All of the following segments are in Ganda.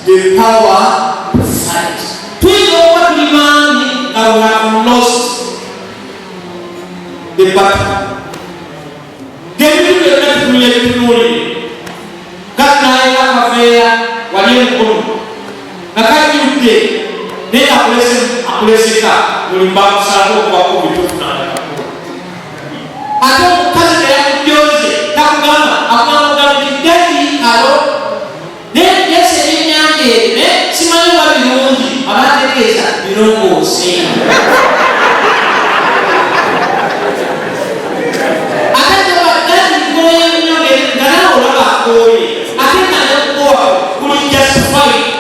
the power to fight. Twin over the man that we have lost the battle. Give me the left to let you know. Katna Kavea, Walian Nakaki Day, they are Plessica, will embark Sabo Baku with I don't cousin Jose, Takana, Amanda, Daddy, hello. Then, yes, in Yankee, Simon Babilonia, about the case, you don't go see. I don't know what that is going on. Now, I think I don't go, who justify.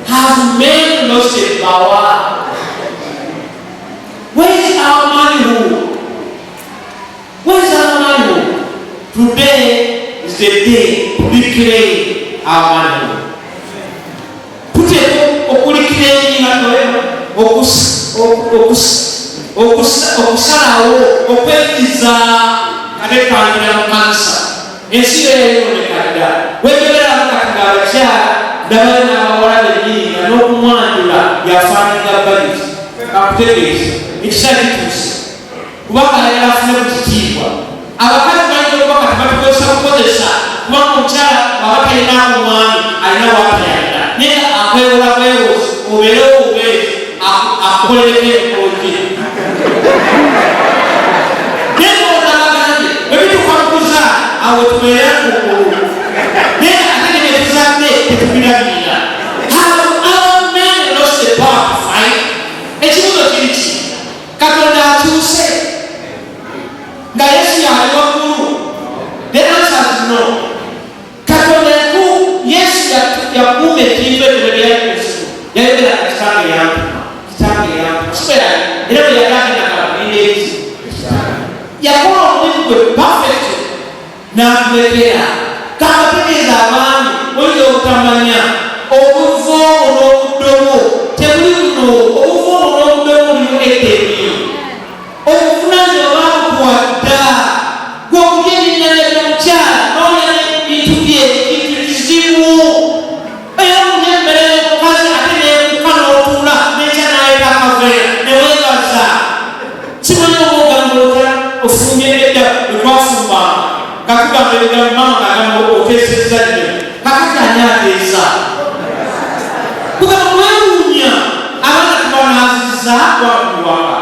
Have men lost their power? Where is our manhood? Where is our manhood? Today is the day to reclaim our manhood. Put it on reclaiming okwetiza kadekandira kansa ensi eyonekadda wegera abakadde abakyala dabale n'abawala bennyini nga n'okumwandula yafaananga baliti akutegeeza ekisa kituuse kubanga yali afune ku kitiibwa abakazi balina okuba kati batukozesa kukozesa kubanga omukyala aba talinaako mwami alina wapyalira naye akwewola kwewozi obeerewo obubeezi akukolereko enkoje awo tubeera kukulu naye ate nebetuzadde tetubirabirira. Our men lost the power to fight. Ekibuzo kiri ki? Katonda akyuse nga Yesu yali waggulu? The answer is no. Katonda Yesu yakuuma ekintu ekyo bwe byali Kristo yayogera kitange yampima kibeera era bwe yagambira kabalinde eki yakola omulimu gwe perfect n'atuleetera kaabategeeza abaami oyinza obutamanya obuvo n'obuddobo tebuli buno obuvo n'obuddobo bulimu eteebiyo obuvunanyizibwa baabukuwadda gw'okulya erinnya ly'omukyala n'olya ebintu bye bintu kizibu era mulya emmere y'omukazi ate neekuka n'otuula n'ekya n'ayita akaveera neweebaza simanyi obaogambulota ofumye edda etwafumbanga kakugamba ebigambo mama kagamba oteesezza nnyo kakati ani ateesa kugamba mwewuunya abaana tubanaaziza wakuwaka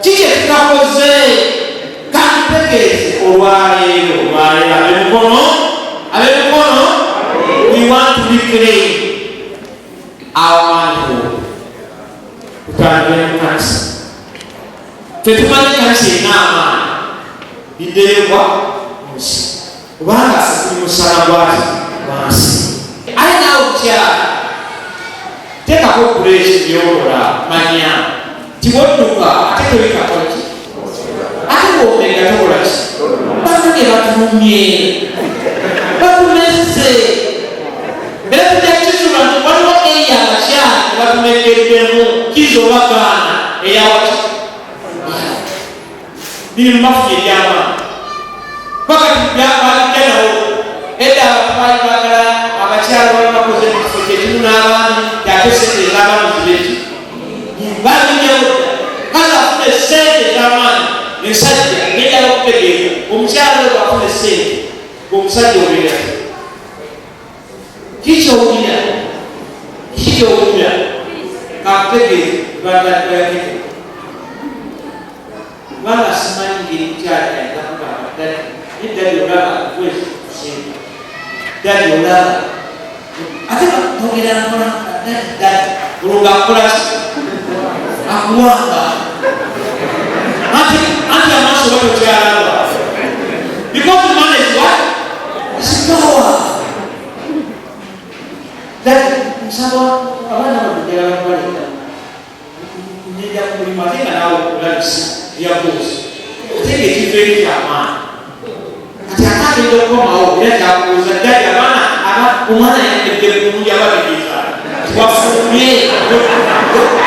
kiki ekikakoze kantutegeeze olwaleero ab'emikono we want to reclaim our manhood. Tutandikira mu kanisa tetumanyi kanisa erina amaanyi bideebwa kubanga tuli musala gwati wansi aye naawe omukyala teekako okuleki byokola manya tibodduka ate tobikakoki ate bwomega tokolaki bange batumye batumeze era tujakizula nti waliwo eyo abakyala ebatumegeddemu kizobagaana eyawaki biri mumafuta eryamaani bakati byabaliddanawo edda abatwali bagala abakyala balibakoze ekifo kyekimu n'abaami yate sente ez'abaami zibeki balinyawo kazi afuna esente ez'amaani ensajja ngejala okutegeera omukyala we bafuna esente omusajja obeera kikyowulira kakutegeeza bagaayakeke kubanga simanyi ng'emukyala yayina kugamba ddala Dadi olaba kwezi kusemba dadi olaba ate bakugera nkola dadi olunga akola ki akuwanga anti amaaso batokyalaba because the man is what? Is power. Dadi nsaba abaana bakugera bakolera nejja kulima ate nga naawe okulabisa yabuuza oteeka ekiveeri kyamaani kati akaagenda okukomawo era kyabuuza ddali abaana omwana yandedde bulungi abategeeza tibafumye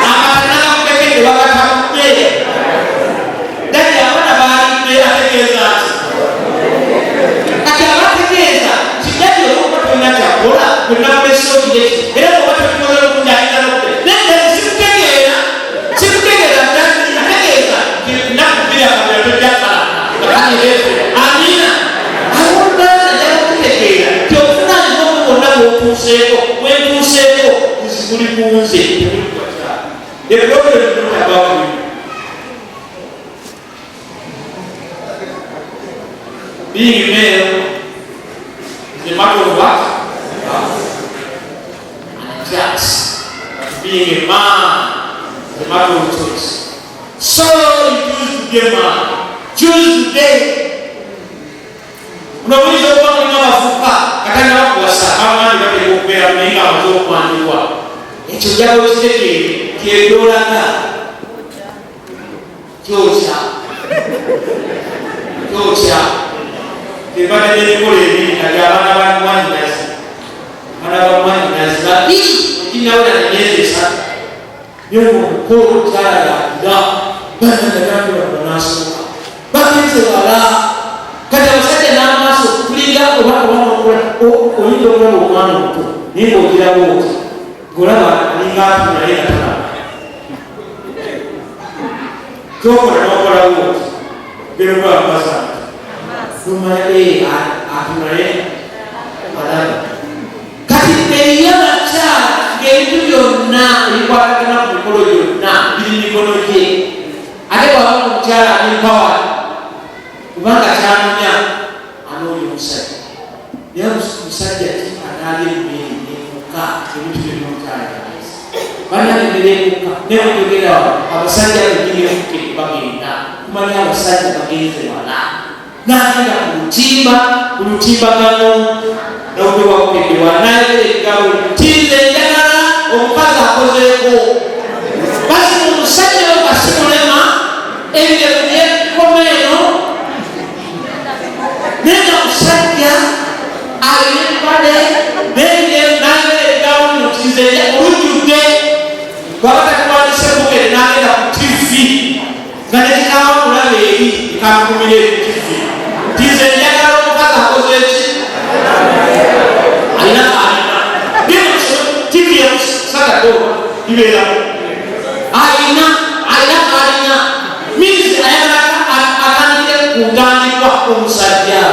abaana n'abamutekedde bagatamudde ddali abaana baalidde ategeeza ati abategeeza kidali olwokuba tolina kyakola tolina kubesoogireki era oba tolikola obulungi ayinza nokute naye simutegeera ategeeza nakubira kabira tojjakala amina awoluganda jakutegeera tyokunaanyuma omu bonna bwotuuseeko wentuuseeko kuli kunze ebyobeotabaku being male is a matter of what? And class. Being a man is a matter of choice. So you choose to be a man. Choose today. Unaweza kuwa unawafuka katana wakuwasa kama ndivyo kupea mmenga wazo kuandikwa. Echo jawo kitegeere kyedolaga kyokya tebadde n'ebikola ebiri kati abaana bamwaninazi babiri okinawera nemyezi esatu byomukolo omukyala yagira banagambibabanaasooka bagenze wala kati abasajja n'amaaso tulinga oyinza okulaba omwana omuto naye ngaogirawo oti ngolaba alinga atu naye natalaba kyokola nokolawo oti gerogwabasa nomanya atunaye alaba kati eyabakyala ng'ebintu byonna ebikwatagana ku mikolo gyonna biri mikono gye ate bwaba omukyala alimpawa kubanga kyanonya anoonya omusajja naye omusajja ti anaali ebibeeri nemuka ebintu byonna banaemerekuka nemutegera abasajja begiremuke bagenda kumanya abasajja bagenze wala nagenda ku lutimbagano nokwewakutegerwa nayeregao tinze njagala omukazi akozeeko basi omusajja okasimulema ebigero byekikomeeno nena musajja ayempale nayeregao tinze olujjudde babatakwalise bukere nagenda ku tivi nga nekikawa mulaba eri ekakumira ekitivi tize njagala omukazi akozeeki alina tivi yamusagadoba ibeeramu alina minsi ayagala atandike kutandikwa omusajja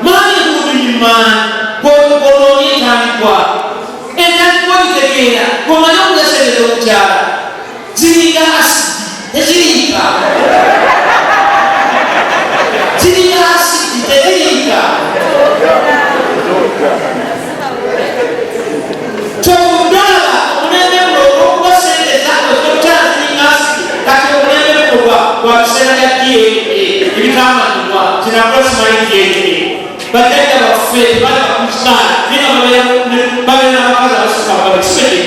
maani gubimaani gonoonyetandikwa entandikwa bitegeera gomanye okulesereza omukyala ziriga asidi teziriika kyobudala omulembe okubasendeza omukyala ziringa asidi kati omulembe gwa biseera bya ebikamanibwa kinakosimaligee bajjajja baffe tebalabakukibaala naye babeera n'abakazi abasuka babisibede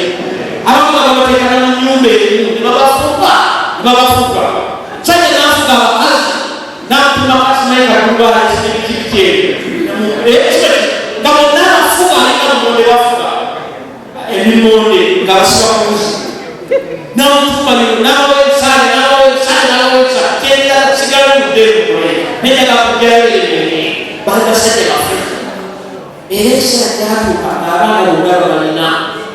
abamu babateekana mu nnyumba erimu nebabafuka sajja nafuga abakazi natuma kasimaye katubala ekibikibikyeeri nga bonna abafuga alinga mumonde bafuga ebimonde nga basiba kuzi nabafuga nabawebisale kyenda kusigala muddeekukole nenyaga kujjayo ebirene bali basajja baffe era ekiseera kyatuuka ngaabaana bonna balina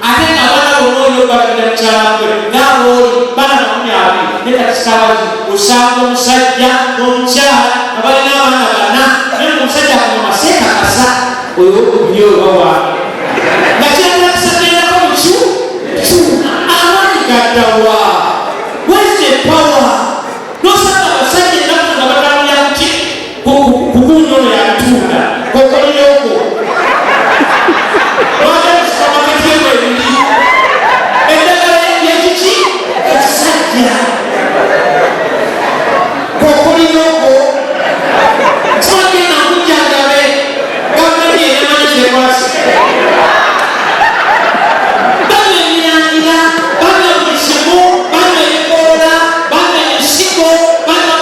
ate ngaabaana bonna olio bagenda mukyalakwe ngaabaoli baana 20 nekakisitawazi osanga omusajja n'omukyala nga balina abaana bana naye omusajja kumaseeka kasa oyo oyo obawange nga kyenda kisagerako mukyu amaanyi gaddawa wezze epawa nosanga abasajja ennaku nga batambulira kuki kugunyono yatunda kokoliryoko lwagamusupamaketyekwebiri eddagala yekiki ekisajja kokoliryoko kibagenda nkujjangabe gavumenti eyamanyizekwasi bano emirandira bano ebisimu bano ebikoola bano ebisigo bano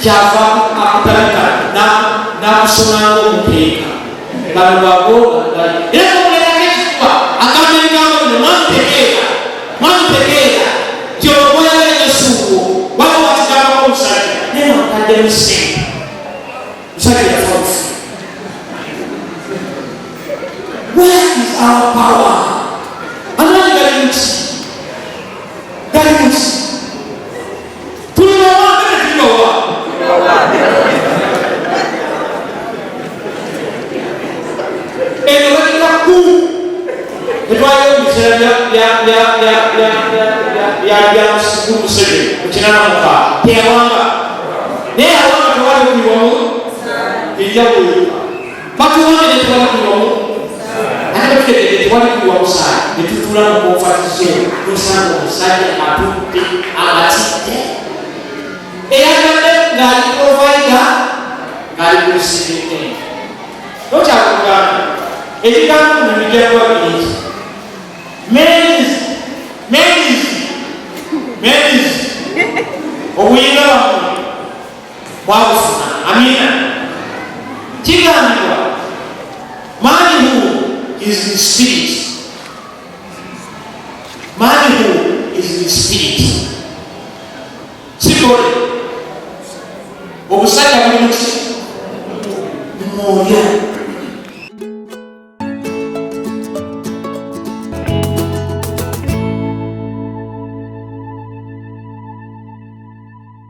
kyava akutalika nakusonanga omuteeka balwagoba era omulerako ekikuba akamanyigamba bino mwamutegeera gyobwera esuubo waba wakigambako omusajja naye wakadde musenga musajja yafalufu. Where is our power? Amaanyi gali muki? Tulinowa eno bagiraku etwaliwo mubiseera byamuseveni mukinanamuka teyawanga naye awanga tewali okuliwamu enjawulo batuwanga netewali kuliwamu ate batutegere tewali kuliwamu saa netutula mukonfatizo nosanga omusajja atudde amatidde eyagadde ngaali provaida ngaali kulisidde nokyakugamba ebigambo nebijjakuba bingi menzi obuyinza bwamwe bwabufuna amina kigambibwa man who is in spirit